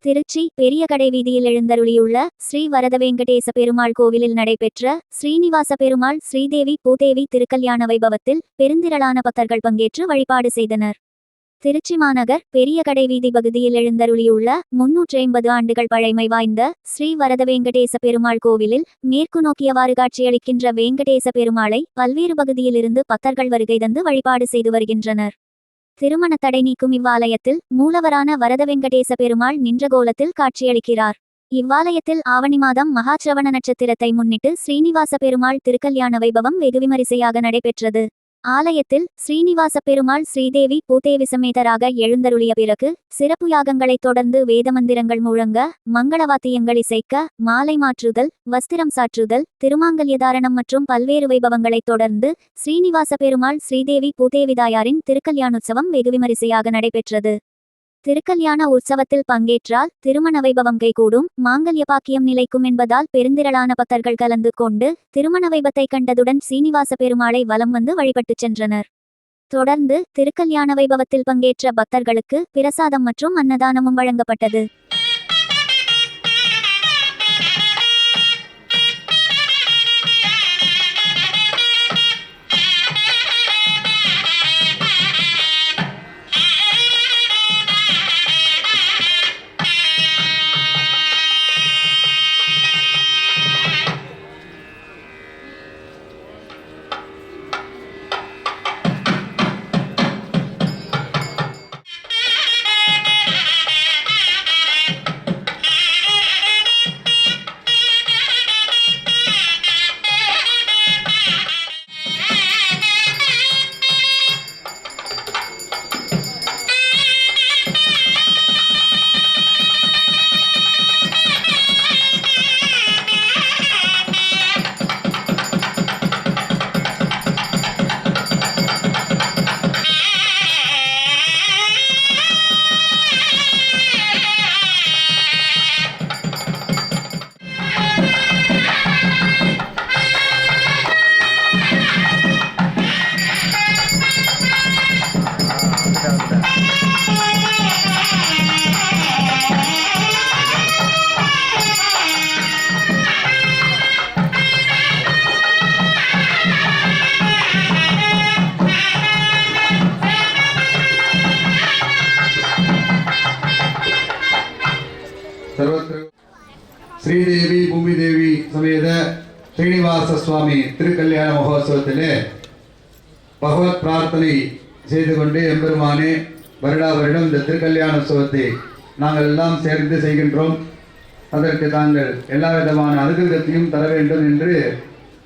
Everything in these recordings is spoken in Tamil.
திருச்சி பெரிய கடை வீதியில் எழுந்தருளியுள்ள ஸ்ரீ வரதவேங்கடேச பெருமாள் கோவிலில் நடைபெற்ற ஸ்ரீனிவாச பெருமாள் ஸ்ரீதேவி பூதேவி திருக்கல்யாண வைபவத்தில் பெருந்திரளான பக்தர்கள் பங்கேற்று வழிபாடு செய்தனர். திருச்சி மாநகர் பெரிய கடை வீதி பகுதியில் எழுந்தருளியுள்ள 350 ஆண்டுகள் பழைமை வாய்ந்த ஸ்ரீ வரதவேங்கடேச பெருமாள் கோவிலில் மேற்கு நோக்கியவாறு காட்சியளிக்கின்ற வேங்கடேச பெருமாளை பல்வேறு பகுதியிலிருந்து பக்தர்கள் வருகை தந்து வழிபாடு செய்து வருகின்றனர். திருமண தடை நீக்கும் இவ்வாலயத்தில் மூலவரான வரதவெங்கடேச பெருமாள் நின்ற கோலத்தில் காட்சியளிக்கிறார். இவ்வாலயத்தில் ஆவணி மாதம் மகாசிரவண நட்சத்திரத்தை முன்னிட்டு ஸ்ரீனிவாச பெருமாள் திருக்கல்யாண வைபவம் வெகு விமரிசையாக நடைபெற்றது. ஆலயத்தில் ஸ்ரீனிவாச பெருமாள் ஸ்ரீதேவி பூதேவி சமேதராக எழுந்தருளிய பிறகு சிறப்பு யாகங்களைத் தொடர்ந்து வேதமந்திரங்கள் முழங்க, மங்களவாத்தியங்கள் இசைக்க, மாலை மாற்றுதல், வஸ்திரம் சாற்றுதல், திருமாங்கல்யதாரணம் மற்றும் பல்வேறு வைபவங்களைத் தொடர்ந்து ஸ்ரீனிவாச பெருமாள் ஸ்ரீதேவி பூதேவி தாயாரின் திருக்கல்யாணோற்சவம் வெகு விமரிசையாக நடைபெற்றது. திருக்கல்யாண உற்சவத்தில் பங்கேற்றால் திருமண வைபவம் கைகூடும், மாங்கல்ய பாக்கியம் நிலைக்கும் என்பதால் பெருந்திரளான பக்தர்கள் கலந்து கொண்டு திருமண வைபத்தை கண்டதுடன் சீனிவாச பெருமாளை வலம் வந்து வழிபட்டுச் சென்றனர். தொடர்ந்து திருக்கல்யாண வைபவத்தில் பங்கேற்ற பக்தர்களுக்கு பிரசாதம் மற்றும் அன்னதானமும் வழங்கப்பட்டது. ஸ்ரீதேவி பூமிதேவி சமேத ஸ்ரீனிவாச சுவாமி திருக்கல்யாண மகோத்சவத்திலே பகவத் பிரார்த்தனை செய்து கொண்டு எம்பெருமானே வருடா வருடம் இந்த திருக்கல்யாண உற்சவத்தை நாங்கள் எல்லாம் சேர்ந்து செய்கின்றோம். அதற்கு தாங்கள் எல்லா விதமான அனுகிரகத்தையும் தர வேண்டும் என்று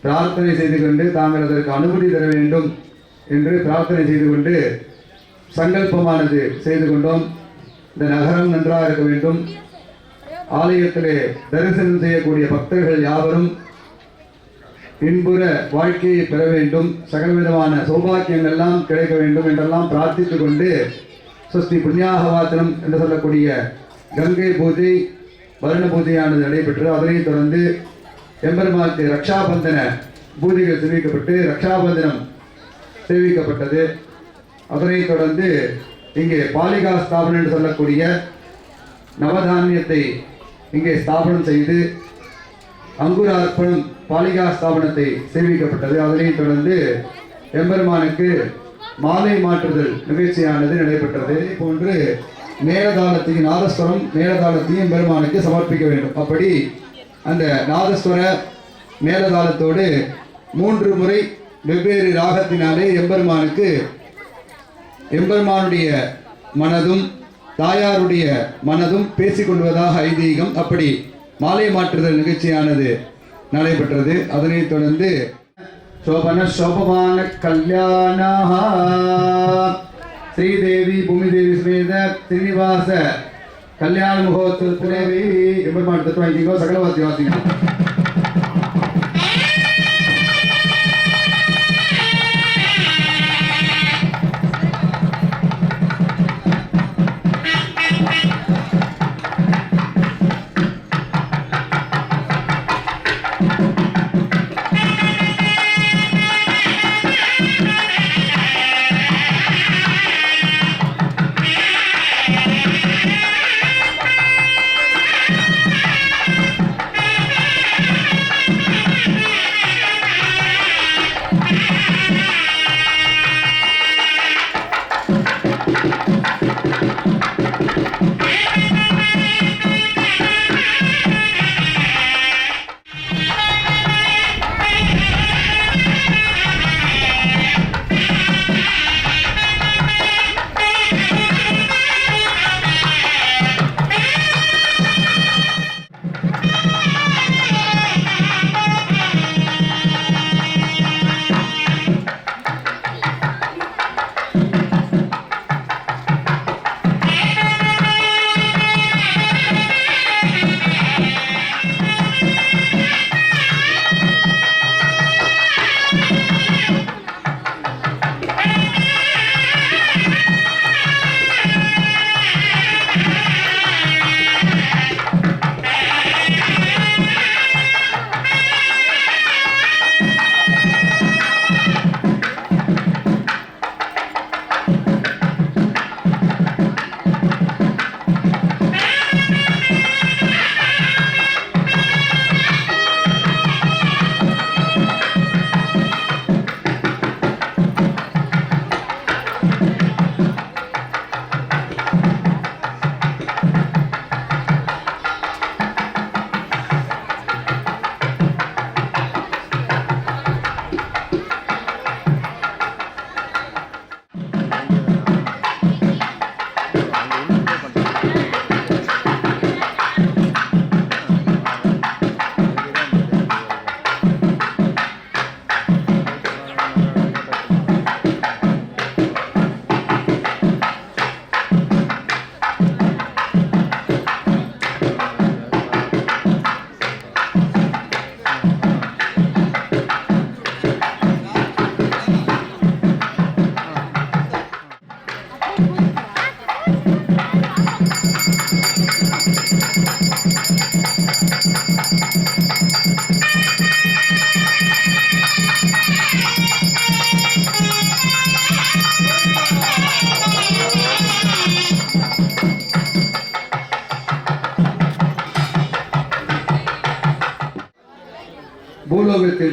பிரார்த்தனை செய்து கொண்டு தாங்கள் அதற்கு அனுமதி தர வேண்டும் என்று பிரார்த்தனை செய்து கொண்டு சங்கல்பமானது செய்து கொண்டோம். இந்த நகரம் நன்றாக இருக்க வேண்டும். ஆலயத்திலே தரிசனம் செய்யக்கூடிய பக்தர்கள் யாவரும் இன்புற வாழ்க்கையை பெற வேண்டும், சகலவிதமான சௌபாக்கியங்கள் எல்லாம் கிடைக்க வேண்டும் என்றெல்லாம் பிரார்த்தித்து கொண்டு ஸ்வஸ்தி புண்ணியாகவாச்சனம் என்று சொல்லக்கூடிய கங்கை பூஜை வருண பூஜையானது நடைபெற்று அதனைத் தொடர்ந்து எம்பெருமானுக்கு ரக்ஷாபந்தன பூஜைகள் சேவிக்கப்பட்டு ரக்ஷாபந்தனம் சேவிக்கப்பட்டது. அதனைத் தொடர்ந்து இங்கே பாலிகா ஸ்தாபனம் என்று சொல்லக்கூடிய நவதானியத்தை இங்கே ஸ்தாபனம் செய்து அங்குரார்ப்பணம் பாலிகா ஸ்தாபனத்தை சேவிக்கப்பட்டது. அதனைத் தொடர்ந்து எம்பெருமானுக்கு மாலை மாற்றுதல் நிகழ்ச்சியானது நடைபெற்றது. போன்று மேலதாளத்தையும் நாதஸ்வரம் மேலதாளத்தையும் எம்பெருமானுக்கு சமர்ப்பிக்க வேண்டும். அப்படி அந்த நாதஸ்வர மேலதாளத்தோடு 3 முறை வெவ்வேறு ராகத்தினாலே எம்பெருமானுடைய மனதும் தாயாருடைய மனதும் பேசிக்கொள்வதாக ஐதீகம். அப்படி மாலை மாற்றுதல் நிகழ்ச்சியானது நடைபெற்றது. அதனைத் தொடர்ந்து சோபமான கல்யாண ஸ்ரீதேவி பூமிதேவி சமேத ஸ்ரீனிவாச கல்யாண மகோத்சவத்திலே எம்பெருமான் தத்துவ வாங்கிக்கோ சகலவாத்தி வாசிங்க.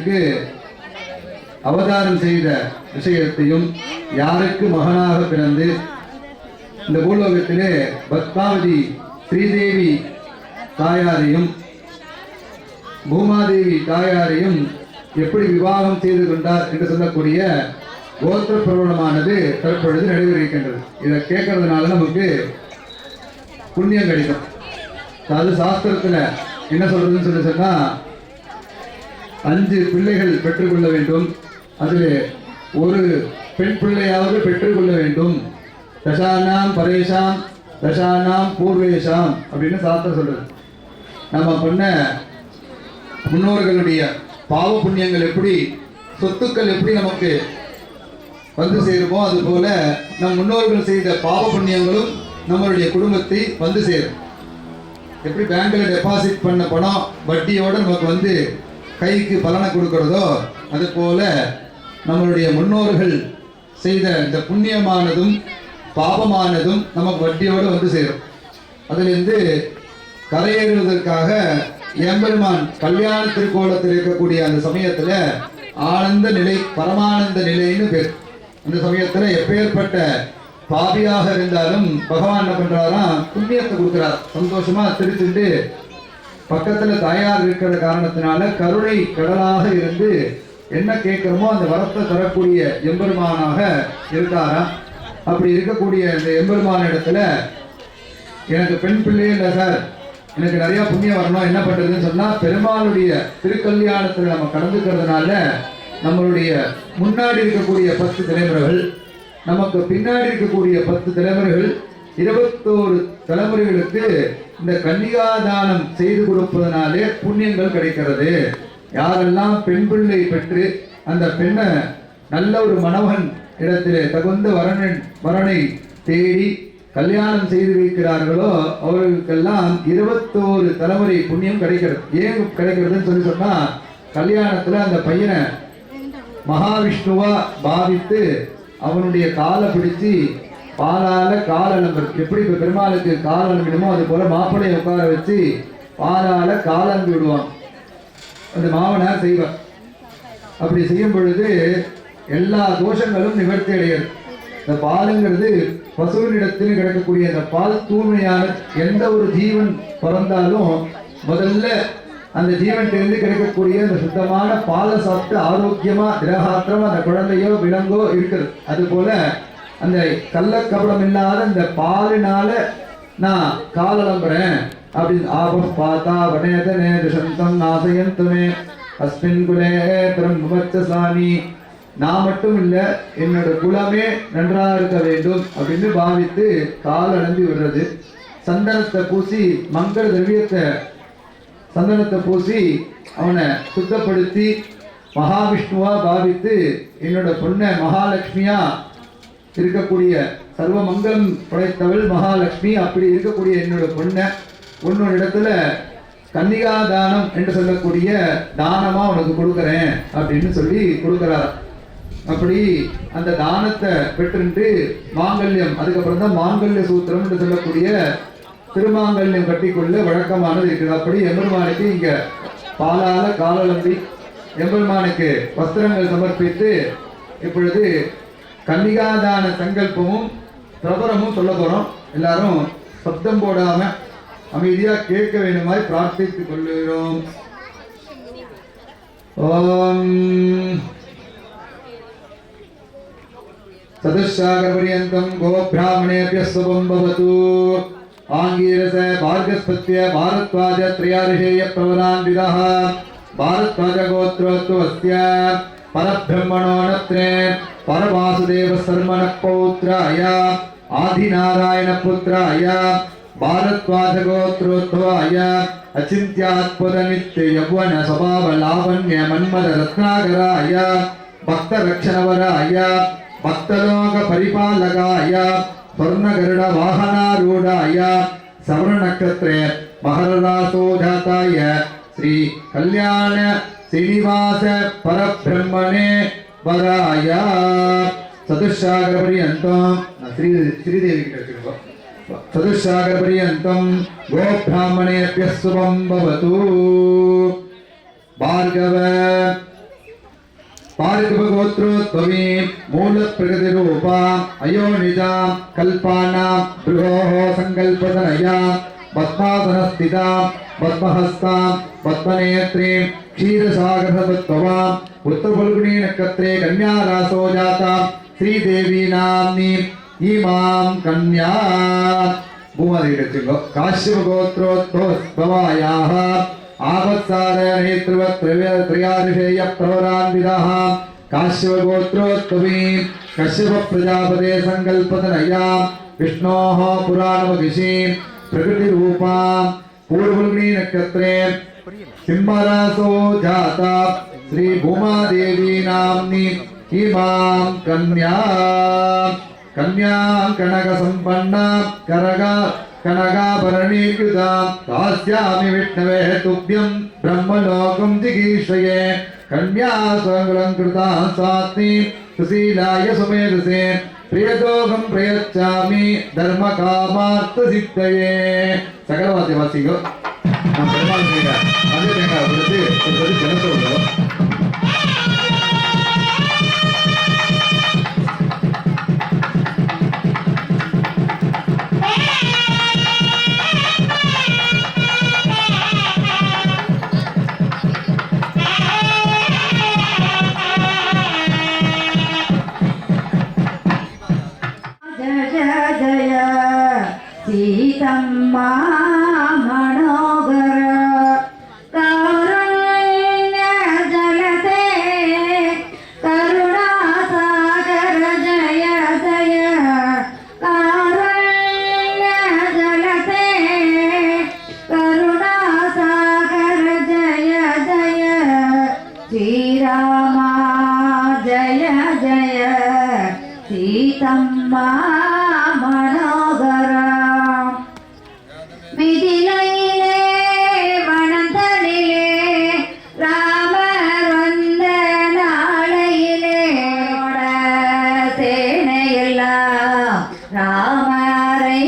பூலோகத்திற்கு அவதாரம் செய்த விஷயத்தையும், யாருக்கு மகனாக பிறந்து இந்த பூலோகத்திலே பத்மாவதி ஸ்ரீதேவி தாயாரையும் பூமாதேவி தாயாரையும் எப்படி விவாகம் செய்து கொண்டார் என்று சொல்லக்கூடிய கோத்திர பிரபலமானது தற்பொழுது நடைபெறுகின்றது. இதை கேட்கறதுனால நமக்கு புண்ணியம் கிடைக்கும். அது சாஸ்திரத்துல என்ன சொல்றதுன்னு சொல்லி சொன்னா, 5 பிள்ளைகள் பெற்றுக்கொள்ள வேண்டும், அதில் ஒரு பெண் பிள்ளையாவது பெற்றுக்கொள்ள வேண்டும். தசானாம் பரேஷாம் தசானாம் பூர்வேஷாம் அப்படின்னு சாஸ்திரம் சொல்றது. நம்ம பண்ண முன்னோர்களுடைய பாவ புண்ணியங்கள் எப்படி, சொத்துக்கள் எப்படி நமக்கு வந்து சேருமோ, அது போல நம் முன்னோர்கள் செய்த பாவ புண்ணியங்களும் நம்மளுடைய குடும்பத்தை வந்து சேரும். எப்படி பேங்க்ல டெபாசிட் பண்ண பணம் வட்டியோட நமக்கு வந்து கைக்கு பலனை கொடுக்கிறதோ, அது போல நம்மளுடைய முன்னோர்கள் செய்த இந்த புண்ணியமானதும் பாபமானதும் நமக்கு வட்டியோடு வந்து சேரும். அதிலிருந்து கரையேறுவதற்காக எம்பெருமான் கல்யாண திருக்கோலத்தில் இருக்கக்கூடிய அந்த சமயத்துல ஆனந்த நிலை, பரமானந்த நிலைன்னு பேர். அந்த சமயத்துல எப்பேற்பட்ட பாபியாக இருந்தாலும் பகவான் என்ன பண்றாராம், புண்ணியத்தை கொடுக்கிறார். சந்தோஷமா திருச்சிட்டு பக்கத்துல தாயார் இருக்கிற காரணத்தினால கருணை கடலாக இருந்து என்ன கேட்கிறோமோ அந்த வரத்தை தரக்கூடிய எம்பெருமானாக இருக்காராம். அப்படி இருக்கக்கூடிய இந்த எம்பெருமான இடத்துல எனக்கு பெண் பிள்ளையே இல்லை சார், எனக்கு நிறைய புண்ணியம் வரணும், என்ன பண்றதுன்னு சொன்னா, பெருமாளுடைய திருக்கல்யாணத்துல நம்ம கலந்துக்கிறதுனால நம்மளுடைய முன்னாடி இருக்கக்கூடிய 10 தலைமுறைகள், நமக்கு பின்னாடி இருக்கக்கூடிய 10 தலைமுறைகள், 21 தலைமுறைகளுக்கு இந்த கன்னிகாதானம் செய்து கொடுப்பதனாலே புண்ணியங்கள் கிடைக்கிறது. யாரெல்லாம் பெண் பிள்ளை பெற்று அந்த பெண்ணை நல்ல ஒரு மணவன் இடத்திலே தகுந்த வரனை தேடி கல்யாணம் செய்து வைக்கிறார்களோ அவர்களுக்கெல்லாம் 21 தலைமுறை புண்ணியம் கிடைக்கிறது. ஏன் கிடைக்கிறதுன்னு சொல்லி சொன்னா, கல்யாணத்துல அந்த பையனை மகாவிஷ்ணுவா பாவித்து அவனுடைய காலை பிடிச்சி பாலால கால் அலம்பு, எப்படி இப்ப பெருமாளுக்கு கால் அலம்பிடுமோ அது போல மாப்பிள்ளையை உட்கார வச்சு பாலால கால் அலம்பி விடுவான். அந்த மாவனார் செய்வார். அப்படி செய்யும் பொழுது எல்லா தோஷங்களும் நிவர்த்தி அடையாது. இந்த பாலுங்கிறது பசுவினிடத்தில் கிடைக்கக்கூடிய அந்த பால் தூய்மையான, எந்த ஒரு ஜீவன் பிறந்தாலும் முதல்ல அந்த ஜீவன் தெரிந்து கிடைக்கக்கூடிய அந்த சுத்தமான பாலை சாப்பிட்டு ஆரோக்கியமா திரகாத்திரமா அந்த குழந்தையோ விலங்கோ இருக்குது. அது போல அந்த கள்ளக்கபடம் இல்லாத இந்த பாலினால நான் காலம்புறேன் அப்படின்னு ஆபம் பார்த்தா வனேதனே துஷந்தம் நாசயந்துமே அஸ்மின் குலே பிரம்மவச்சசாமி, நான் மட்டும் இல்லை என்னோட குலமே நன்றாக இருக்க வேண்டும் அப்படின்னு பாவித்து கால் அலம்பி விடுறது. சந்தனத்தை பூசி மங்கள திரவியத்தை சந்தனத்தை பூசி அவனை சுத்தப்படுத்தி மகாவிஷ்ணுவா பாவித்து என்னோட பொண்ணை மகாலட்சுமியா இருக்கக்கூடிய சர்வ மங்களம் படைத்தவள் மகாலட்சுமி, அப்படி இருக்கக்கூடிய என்னோட பொண்ணை உன்னோட இடத்துல கன்னிகாதானம் என்று சொல்லக்கூடிய தானமா உனக்கு கொடுக்குறேன் அப்படின்னு சொல்லி கொடுக்குறார். அப்படி அந்த தானத்தை பெற்று மாங்கல்யம், அதுக்கப்புறம் தான் மாங்கல்ய சூத்திரம் என்று சொல்லக்கூடிய திருமாங்கல்யம் கட்டிக்கொள்ள வழக்கமானது இருக்குது. அப்படி எம்பெருமானுக்கு இங்க பாலால காலலம்பி எம்பெருமானுக்கு வஸ்திரங்கள் சமர்ப்பித்து இப்பொழுது கன்னிகாதான சங்கல்பமும் பிரபரமும் சொல்ல போறோம். எல்லாரும் சப்தம் போடாம அமைதியா கேட்க வேண்டுமாய் பிரார்த்தித்துக் கொள்கிறோம். ஓம் சதுஷாகர்பரியந்தம் கோபிராமணேபிய சுபம் பவது ஆங்கீரச பார்கஸ்பத்ய பாரத்வாஜ த்ரியாரிஷேய பிரவரான்விதः பாரத்வாஜ கோத்ரோத்வஸ்ய பரபிரம்மணோ நத்ரே பரவாசுதேவ சர்மண பௌத்ராய ஆதிநாராயண புத்ராய பாரத்வாஜ கோத்ரோத்வாய அச்சிந்த்யாத்புத நித்ய யௌவன ஸ்வபாவ லாவண்ய மன்மத ரத்னாகராய பக்த ரக்ஷணவராய பக்தலோக பரிபாலகாய ஸ்வர்ணகருட வாகனாரூடாய சவண நட்சத்திரே மகரராசோஜாதாய ஸ்ரீ கல்யாண ஸ்ரீனிவாச பரபிரம்மணே வராய சதுஷாகர பரியந்தம் ஸ்ரீதேவி கிட்ட வச்சிருக்கோம். சதுஷாகர பரியந்தம் கோபிராமணேபிய சுபம் பவது பார்கவ पारितुभगोत्रोद्भवी मूलप्रकृतिरूपा अयोनिजा कल्पाना भृगोः सङ्कल्पतनया पद्मासनस्थिता पद्महस्ता पद्मनेत्री क्षीरसागरसत्त्ववा उत्तरफल्गुनी नक्षत्रे कन्यारासो जाता श्रीदेवी नाम्नी इमां कन्या भूमधिगच्छिगो काश्यपगोत्रोद्भवायाः आवत्सारनेतृवत्रयादिषेय प्रवरान्विदः काश्यपगोत्रोद्भवी कश्यपप्रजापते सङ्कल्पतनया विष्णोः पुराणमहिषी प्रकृतिरूपा पूर्वफल्गुनी नक्षत्रे सिंहरासो जाता श्री भूमादेवी नाम्नी इमां कन्या कनकसम्पन्ना कनकाभरणीकृता दास्यामि विष्णवे तुभ्यं ब्रह्मलोकं जिगीषये कन्या स्वलङ्कृता स्वात्मी सुशीलाय सुमेधसे प्रियतोकं प्रयच्छामि धर्मकामार्थसिद्धये सकलवाद्यवासिगो நான் பெருமாள் செய்கிறேன் அதே தேங்காய் கொடுத்து ஒரு சொல்லி ஜனத்தை உள்ளோம் सीतम्मा मनोगर कारुण्य जलते करुणासागर जय जय कारुण्य जलते करुणासागर जय जय श्रीरामा जय जय सीतम्मा मनोगर மிதிலையிலே வனந்தனிலே ராமர் வந்த நாளையிலே சேனையெல்லாம் ராமரை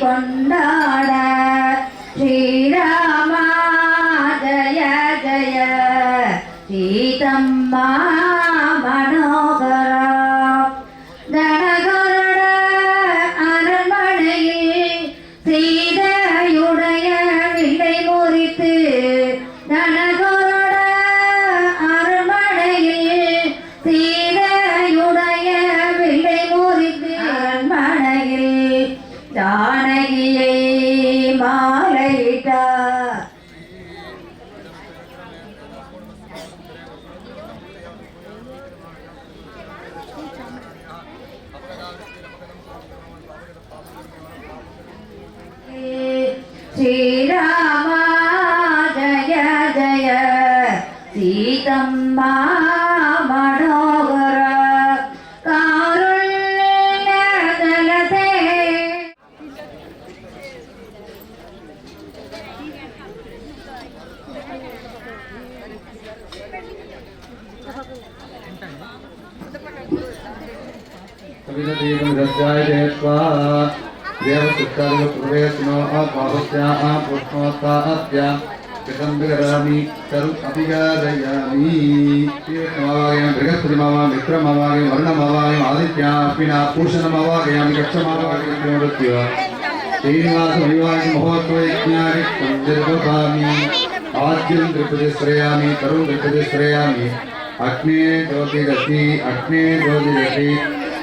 கொண்டாட ஸ்ரீராமா ஜய ஜய சீதம்மா மனோகரா ஜனகருட அரண்மனையில் சீதையுடைய வில்லை முறித்து ஜனகருட அரண்மனையில் சீதையுடைய வில்லை முறித்து அரண்மனையில் ஜானகியை மாலையிட்டார் श्रीरामा जय जय सीतम्मा मनोगर कारुण्य जलते देवसुत्तादिवपुरेस्नो आत्मावस्याः पुष्णोत्ताभ्यां कृतं विकरामि तरुम् अभिगादयामि श्रीविष्णुमवागयामि बृहस्पतिमवागयामि मित्रमवागयामि वर्णमवागयामि आदित्याम् अश्विना पूषणमवागयामि कक्षमवागयामि मृत्युः श्रीनिवासमविवागि महोत्सवयज्ञानि निर्वभामि आद्यं त्रिपतिश्रयामि तरुं त्रिपतिश्रयामि अग्ने ज्योतिरसि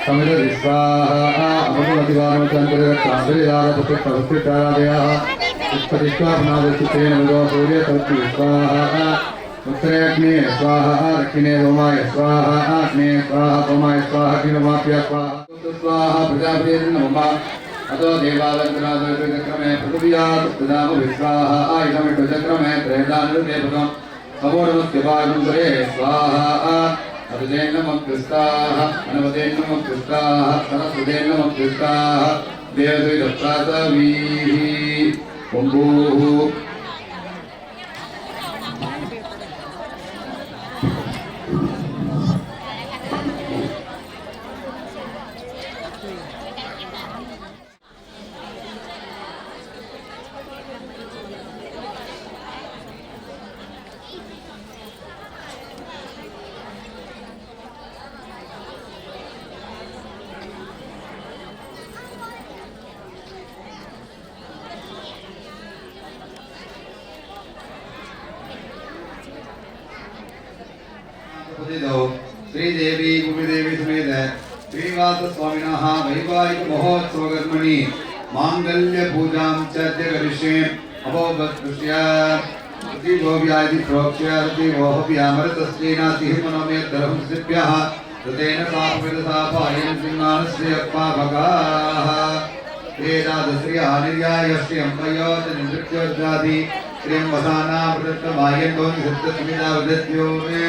समिधस्वाहा अमृतमतिवानो चन्द्ररक्षान्तरिदारपुत्रप्रवृत्तितारादयाः उत्पतिष्वापनादचित्रेण मृगो सूर्यतवति स्वाहा उत्तरे अग्ने स्वाहा दक्षिणे सोमाय स्वाहा अग्ने स्वाहा सोमाय स्वाहा अग्निमाप्य स्वाहा स्वाहा प्रजापतिर्नमः अतो देवालङ्कनादक्रमे पृथिव्यात् प्रदाम विश्वाहा आयुधमिष्टचक्रमे त्रेदानुदेवकम् अवोढमस्य भागुन्तरे स्वाहा अदुदेन नमः कृष्णाः अनवदेन नमः कृष्णाः सरस्वतेन नमः कृष्णाः देवद्वैतप्रातवीः ओम्भूः स्वामिनः वैवाहिक महोत्सवकर्मणि मांगल्य पूजां च करिष्ये अभोवत्कृष्य गोव्यादि प्रोक्ष्य देवोऽप्यामृतस्येनातिः मनोमेद्धरं सिभ्यः ततेन सापविदसापायं सिंहानस्य पावकाः वेदादश्री आनिर्यायश्री अम्बयोत निवृत्योद्गादि श्रियं वसाना प्रदत्तमायन्दो निसप्तस्मिता वदत्यो मे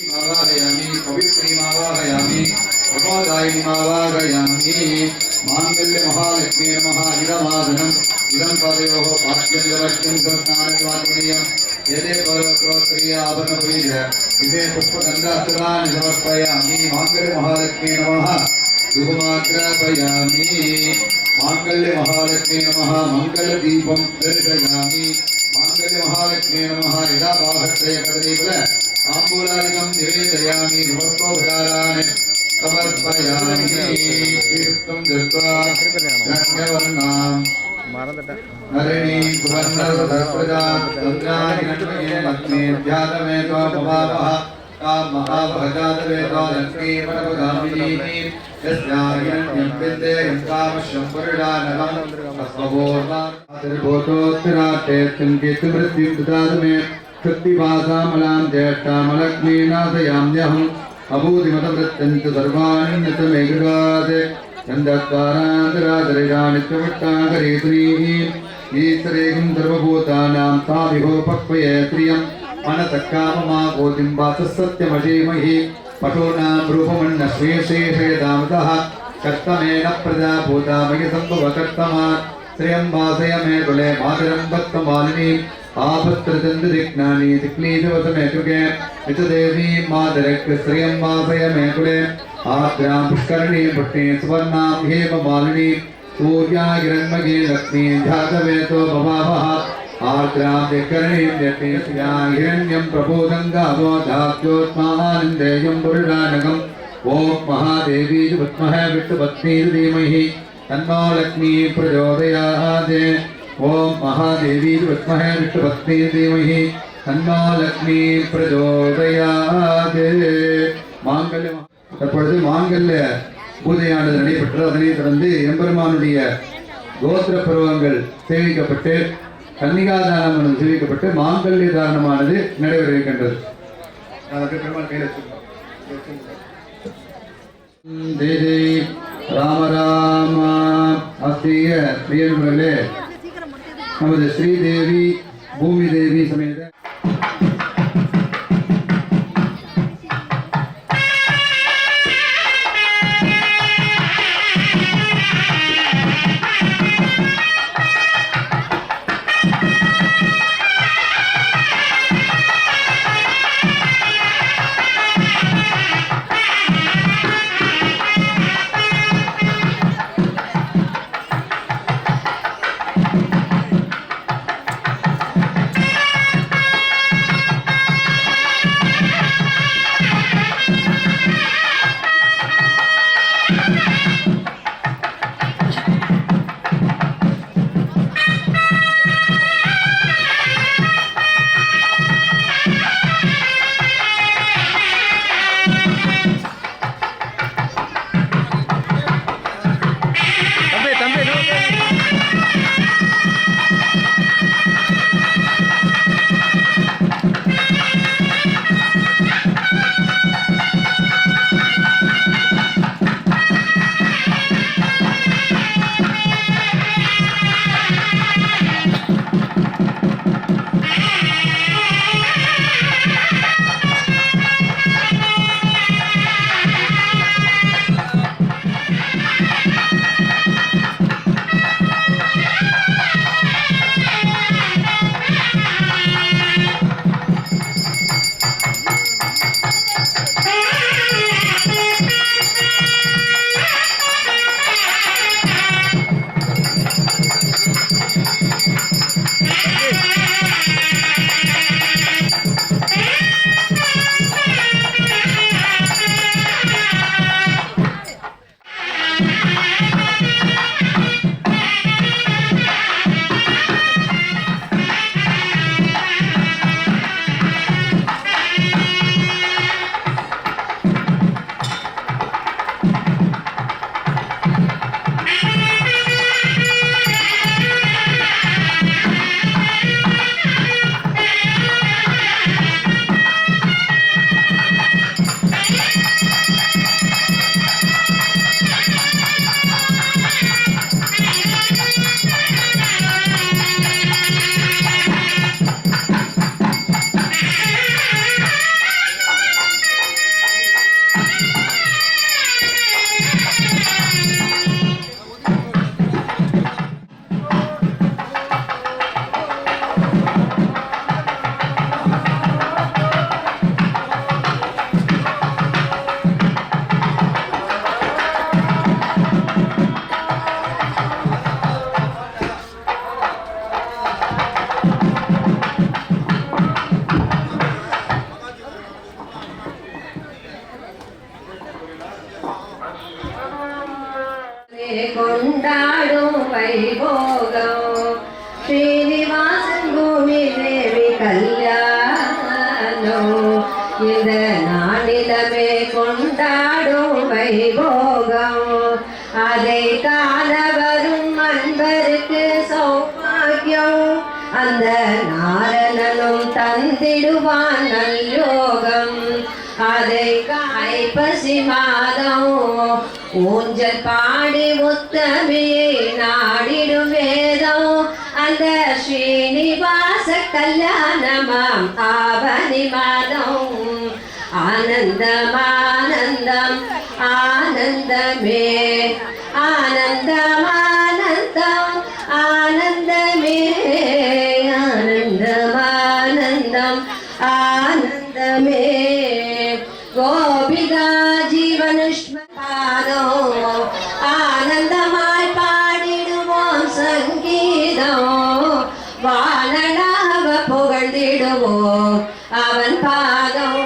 मावाहयामि पवित्रीमावाहयामि प्रमोदायिनीमावाहयामि मांगल्य महालक्ष्मी नमः इदमादनम् इदं पदयोः पाद्यलक्ष्यं संस्नानवाचनीयं यदे परोत्रोत्तरीय आभरणपूज इदे पुष्पगन्धासुराणि समर्पयामि मांगल्य महालक्ष्मी नमः धूपमाग्रापयामि मांगल्य महालक्ष्मी नमः मङ्गलदीपं दर्शयामि मांगल्य महालक्ष्मी नमः यदा बाहत्रय कदलीफल आम्बूलादिकं निवेदयामि नमोस्तोपचारान् समर्पयामि तीर्थं दत्त्वा रङ्गवर्णां हरिणीं सुवर्णप्रजां चन्द्राहिरण्मये लक्ष्मीं ध्यातमेतो भवावः तां महाभजातवेतो लक्ष्मीपटपगामिनीः यस्याहिरण्यं विद्येयं कामशं पुरुषानलं तस्वभोर्मातिर्भूतोत्तराटे सङ्केतमृत्युं ददातु मे शक्तिभासामलां ज्येष्ठामलक्ष्मीनाथयाम्यहम् अभूतिमतवृत्तञ्च सर्वाण्यतमेघगात् चन्दत्कारान्तरादरिराणित्यवट्टाकरेतुनीः ईश्वरेकं सर्वभूतानां ताभिहो पक्वये श्रियं मनसः काममा गोतिं वासः सत्यमशीमहि पशूनां रूपमन्नश्वेशेषयदामतः कर्तमेन प्रजाभूतामहि सम्भवकर्तमा श्रियं वासय मे कुले मातरं भक्तमालिनी आपत्रचन्द्रदिग्नानि दिक्लीजवसमेतुके वितदेवी मातरक् श्रियं वासय मे कुले आद्रां पुष्करणी पुट्टे सुवर्णां हेममालिनी सूर्यागिरन्मगे लक्ष्मी ध्यातवेतो भवावः आर्द्रां दिक्करणीं यते हिरण्यं प्रबोधं गावो धात्योत्मानन्देयं पुरुषानकम् ॐ महादेवी च विद्महे विष्णुपत्नीर्धीमहि तन्नो लक्ष्मी प्रचोदयात् ओम महादेवी विद्महे विष्णुपत्नीर्धीमहि तन्नो लक्ष्मी प्रचोदयात् मांगल्य தற்பொழுது மாங்கல்ய பூஜையானது நடைபெற்று அதனை தொடர்ந்து எம்பெருமானுடைய கோத்திர பருவங்கள் சேவிக்கப்பட்டு கன்னிகாதானமானது சேவிக்கப்பட்டு மாங்கல்ய தாரணமானது நடைபெற இருக்கின்றது. தேஜை ராம ராம ஆசிரிய பிரியர்களே, நமது ஸ்ரீதேவி பூமி தேவி சமேத கொண்டாடும் வைபோகம் ஸ்ரீனிவாசன் பூமி தேவி கல்யாணம் இந்த நாளிலமே கொண்டாடும் வைபோகம் அதை காண வரும் அன்பருக்கு சௌபாகியம் அந்த நாரணனும் தந்திடுவான் நல்லோகம் அதை ஐப்பசி மாதம் ஊஞ்சல் பாடி உத்தமியை நாடிடும் வேதம் அந்த ஸ்ரீனிவாச கல்யாணமாம் ஆவணி மாதம் ஆனந்தம் ஆனந்தம் ஆனந்தமே ஆனந்தம் ஆனந்தம் ஆனந்தமே ஆனந்தம் ஆனந்தம் ஆனந்தமே கோபிகா ஜீவனுஷ்மபாதோ ஆனந்தமாய் பாடிடுவோம் சங்கீதம் வானடாக புகழ்ந்திடுவோம் அவன் பாதம்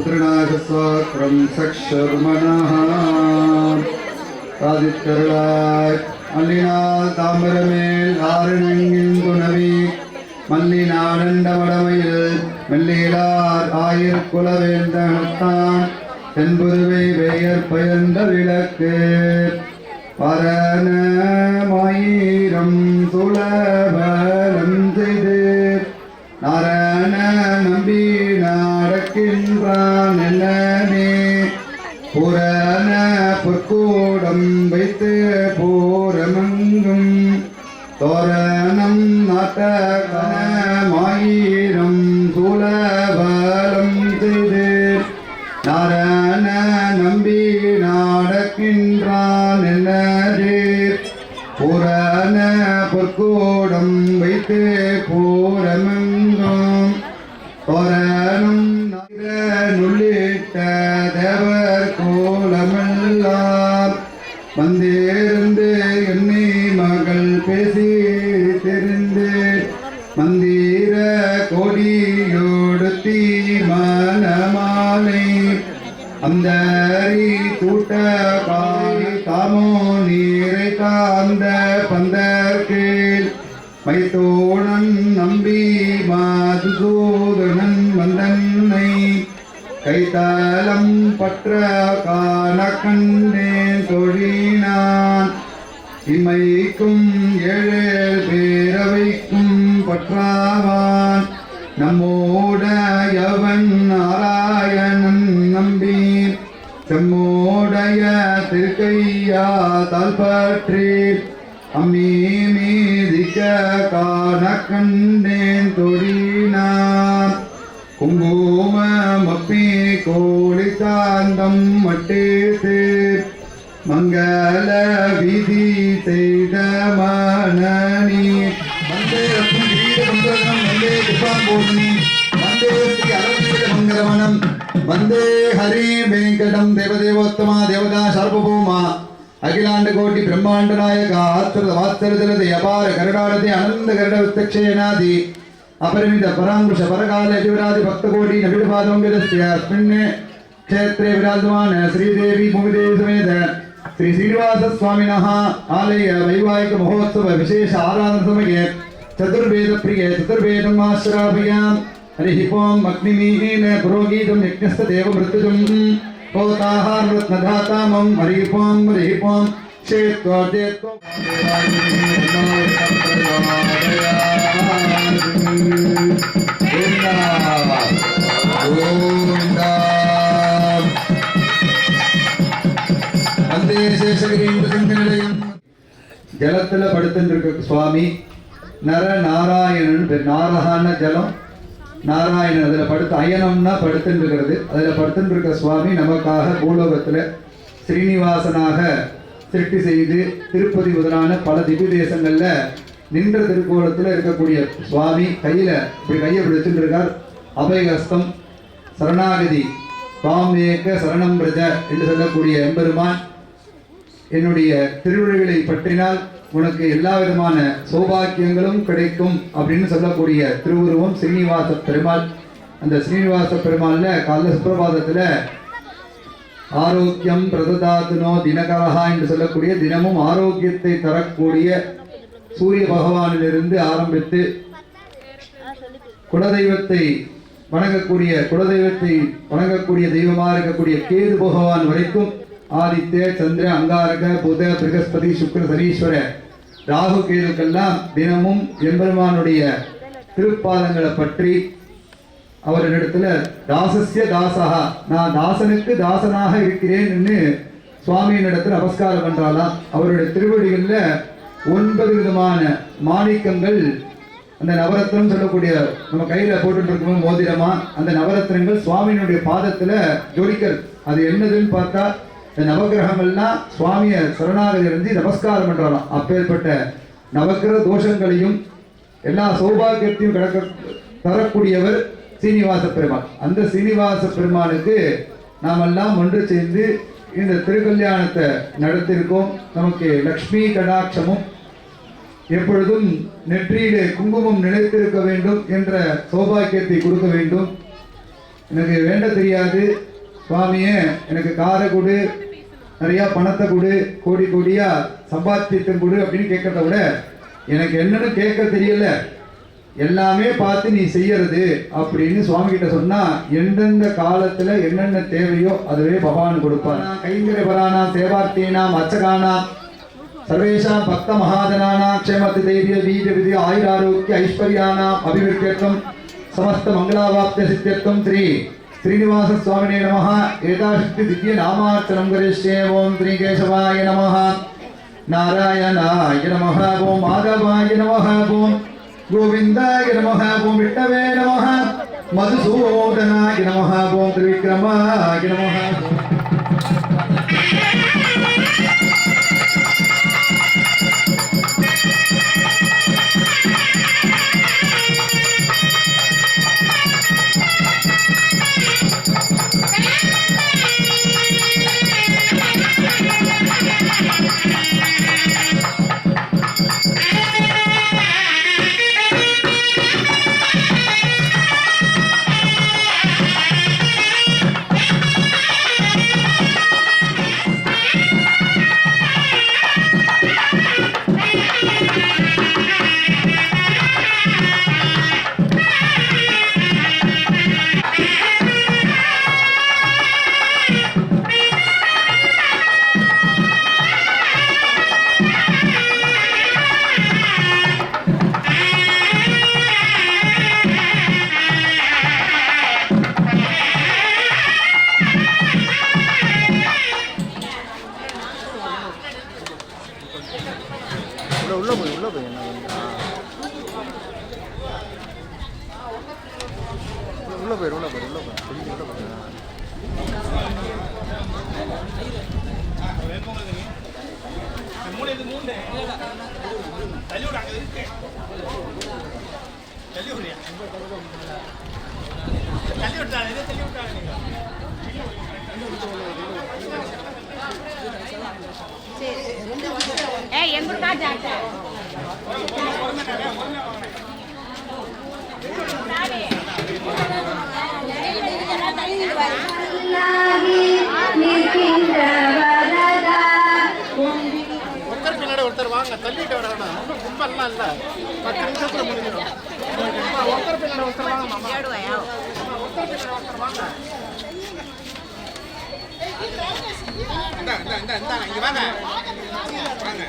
पुत्रनागस्वात्रं सक्षर्मणः ஆதித்தருளாய் அல்லினால் தாம்பரமேல் ஆரணங்கிந்துணவி மல்லினாடண்டமடமையில் மெல்லிலார் ஆயிரக்குலவேந்தனத்தான் தென்புதுவை பெயர் பயந்த விளக்கு பரணமாயிரம் துளபலம் செய்து நாரண நம்பி நடக்கின்றான் என்னே புராண பொற்கூடம் வைத்து போரமங்கும் தோரணம் நாட்டகனமாயிரம் சூலபலம் செய்து நாராயண நம்பி நடக்கின்றான் என்னே புராண பொற்கூடம் வைத்து போரமங்கும் தோரணம் நுள்ளிட்ட தேவர் கோலமெல்லாம் வந்திருந்து என்னை மகள் பேசி தெரிந்து மந்திர கோடியோடுத்தி மனமாலை அந்த கூட்ட காய் தாமோ நீரை காந்த பந்தர்கீழ் மைத்தோணன் நம்பி மதுசூதனன் வந்தன்னை கைத்தலம் பற்ற காண கண்டேன் தொழினான் இமைக்கும் ஏழு பேரவைக்கும் பற்றாவான் நம்மோடையவன் நாராயணன் நம்பி செம்மோடைய திருக்கையா தாழ்பற்றி அம்மி மீதிக்க காண கண்டேன் தொழினான் குங்கும மப்பி கோழி சாந்தம் மட்டேத்து மங்கள விதி செய்த மனநீ வந்தே வந்தே கிருபாம்பூர்ணி வந்தே ஸ்ரீ அலங்கீர மங்களவனம் வந்தே ஹரி வெங்கடம் தேவதேவோத்தமா தேவதா சார்வபௌமா அகிலாண்ட கோட்டி பிரம்மாண்ட நாயக ஆத்திர வாத்சரதலதை அபார கருடாரதி அனந்த கருட வித்தக்ஷேனாதி अपरिमित परांकुश परकाल दिवरादि भक्तकोटि नविडपादोंगदस्य अस्मिन् क्षेत्रे विराजमान श्रीदेवी भूमिदेवी समेत श्री श्रीनिवास स्वामिनः आलय वैवाहिक महोत्सव विशेष आराधन समये चतुर्वेद प्रिय चतुर्वेदम् आश्रापयामि हरिः ओम् अग्निमीन पुरोगीतं यज्ञस्थ देव मृत्युजं होताहार रत्नधातामं हरिः ओम् क्षेत्रोदेत्तो ஜலத்துல படுத்துருக்க சுவாமி நர நாராயணன் நாரகான ஜலம் நாராயணன் அதுல படுத்து அயனம்னா படுத்துருக்கிறது அதுல படுத்துருக்க சுவாமி நமக்காக பூலோகத்துல ஸ்ரீனிவாசனாக சிருஷ்டி செய்து திருப்பதி முதலான பல திவ்ய தேசங்கள்ல நின்ற திருக்கோலத்தில் இருக்கக்கூடிய சுவாமி கையில இப்படி கையை பிடிச்சுட்டு இருக்கார். அபயஹஸ்தம் சரணாகதி பாமேக சரணம் பிரஜ என்று சொல்லக்கூடிய எம்பெருமான் என்னுடைய திருவிழிகளை பற்றினால் உனக்கு எல்லா விதமான சௌபாக்கியங்களும் கிடைக்கும் அப்படின்னு சொல்லக்கூடிய திருவுருவம் ஸ்ரீனிவாச பெருமாள். அந்த ஸ்ரீனிவாச பெருமாள்ல கால சுப்பிரபாதத்துல ஆரோக்கியம் பிரததாத்துனோ தினகரஹா என்று சொல்லக்கூடிய தினமும் ஆரோக்கியத்தை தரக்கூடிய சூரிய பகவானிலிருந்து ஆரம்பித்து குலதெய்வத்தை வணங்கக்கூடிய தெய்வமாக இருக்கக்கூடிய கேது பகவான் வரைக்கும் ஆதித்ய சந்திர அங்காரக புத பிரகஸ்பதி சுக்ர சனீஸ்வர ராகு கேதுக்கெல்லாம் தினமும் எம்பெருமானுடைய திருப்பாதங்களை பற்றி அவரிடத்துல தாசஸ்ய தாசகா நான் தாசனுக்கு தாசனாக இருக்கிறேன்னு சுவாமியினிடத்தில் நமஸ்காரம் பண்றாலாம். அவருடைய திருவடிகள்ல 9 விதமான மாணிக்கங்கள் அந்த நவரத்னம் சொல்லக்கூடிய நம்ம கையில போட்டு இருக்கணும் மோதிரமா அந்த நவரத்னங்கள் சுவாமியினுடைய பாதத்துல ஜொலிக்கிறது. அது என்னதுன்னு பார்த்தா இந்த நவகிரகங்கள்லாம் சுவாமிய சரணாகதி அடைஞ்சு நமஸ்காரம் பண்றாலாம். அப்பேற்பட்ட நவகிரக தோஷங்களையும் எல்லா சௌபாகியத்தையும் தரக்கூடியவர் சீனிவாச பெருமாள். அந்த சீனிவாச பெருமாளுக்கு நாமெல்லாம் ஒன்று சேர்ந்து இந்த திருக்கல்யாணத்தை நடத்தியிருக்கோம். நமக்கு லக்ஷ்மி கடாட்சமும் எப்பொழுதும் நெற்றியிலே குங்குமம் நிலைத்திருக்க வேண்டும் என்ற சௌபாக்கியத்தை கொடுக்க வேண்டும். எனக்கு வேண்ட தெரியாது சுவாமியே, எனக்கு காரை கொடு, நிறையா பணத்தை கொடு, கோடி கோடியா சம்பாத்தியத்தை கொடு அப்படின்னு கேட்கறத விட எனக்கு என்னன்னு கேட்க தெரியல, எல்லாமே பார்த்து நீ செய்யறது அப்படின்னு சுவாமி கிட்ட சொன்னா எந்தெந்த காலத்துல என்னென்ன தேவையோ அதுவே பகவான் கொடுப்பார். கைங்கர பரானா சேவார்த்தினாம் அர்ச்சகானா சர்வேஷாம் பக்த மகாஜனானா க்ஷேமத்தி தைரிய வீர விதி ஆயுராரோக்கிய ஐஸ்வர்யானாம் அபிவிருத்தியத்துவம் சமஸ்த மங்களாவாப்திய சித்தியத்துவம் ஸ்ரீ श्रीनिवास स्वामिने नमः एताशक्ति दिव्य नामार्चनं करिष्ये ओम श्री केशवाय नमः नारायणाय नमः ओम माधवाय नमः ओम गोविंदाय नमः ओम विष्णवे नमः मधुसूदनाय नमः ओम त्रिविक्रमाय नमः உள்ள போய் என்ன பண்ணுறா உள்ள போய் கொஞ்சம் உள்ள போய் எங்கூருக்கா ஜாட்டை ஒருத்தர் பின்னாடி ஒருத்தர் வாங்க தள்ளிட்டு வர வேணாம் ஒன்றும் கும்பல்லாம் இல்லை 10 நிமிஷத்துல முடிஞ்சிடும் ஒருத்தர் பின்னாடி ஒருத்தர் வாங்க மாமா ஒருத்தர் பின்னாடி ஒருத்தர் வாங்க இங்க வாங்க வாங்க